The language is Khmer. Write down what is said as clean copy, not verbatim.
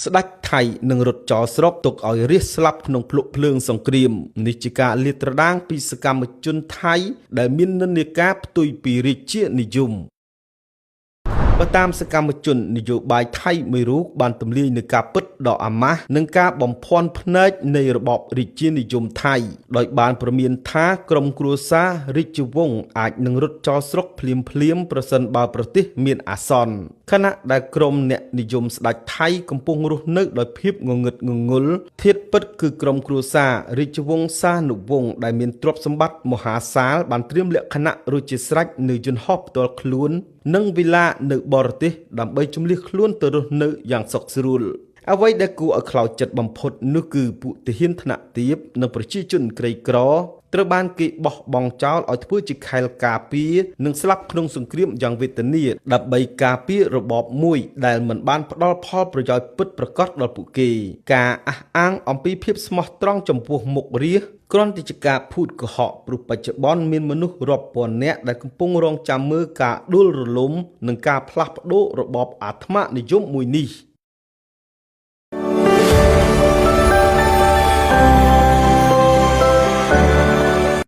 ស្ដេចថៃនឹងរត់ចោលស្រុកទុកឲ្យរាជស្លាប់ក្នុងភ្លុកភ្លើងសង្គ្រាមនេះជាការលាតត្រដាងពីសកម្មជនថៃដែលមាននិន្នាការផ្ទុយពីរាជានិយមបើតាមសកម្មជននយោបាយថៃមួយរូបបានទម្លាយនឹងការពិតដ៏អាម៉ាស់និងការបំភាន់ភ្នែកនៃរបបរាជានិយមថៃដោយបានព្រមានថាក្រុមគ្រួសាររាជវង្សអាចនឹងរត់ចោលស្រុកភ្លាមប្រសិនបើប្រទេសមានអាសន្នខណៈដែលក្រុមអ្នកនិយមស្ដេចថៃកំពុងរស់នៅដោយភាពងងឹតងងុលធាតុពិតគឺក្រុមគ្រួសាររាជវង្សានុវង្សដែលមានទ្រព្យសម្បត្តិមហាសាលបានត្រៀមលក្ខណៈរួចជាស្រេចនៅយន្តហោះផ្ទាល់ខ្លួននិងវិឡានៅបរទេសដើម្បីជម្លៀសខ្លួនទៅរស់នៅយ៉ាងសុខស្រួលអ្វីដែលគួរឲ្យខ្លោចចិត្តបំផុតនោះគឺពួកទាហានថ្នាក់ទាបនិងប្រជាជនក្រីក្រត្រូវបានគេបោះបង់ចោលឲ្យធ្វើជាខែលការពារនិងស្លាប់ក្នុងសង្គ្រាមយ៉ាងវេទនាដើម្បីការពាររបបមួយដែលមិនបានផ្ដល់ផលប្រយោជន៍ពិតប្រាកដដល់ពួកគេការអះអាងអំពីភាពស្មោះត្រង់ចំពោះមុខរាស្ត្រគ្រាន់តែជាការភូតកុហកព្រោះបច្ចុប្បន្នមានមនុស្សរាប់ពាន់នាក់ដែលកំពុងរងចាំមើលការដួលរលំនិងការផ្លាស់ប្ដូររបបអាត្មានិយមមួយនេះ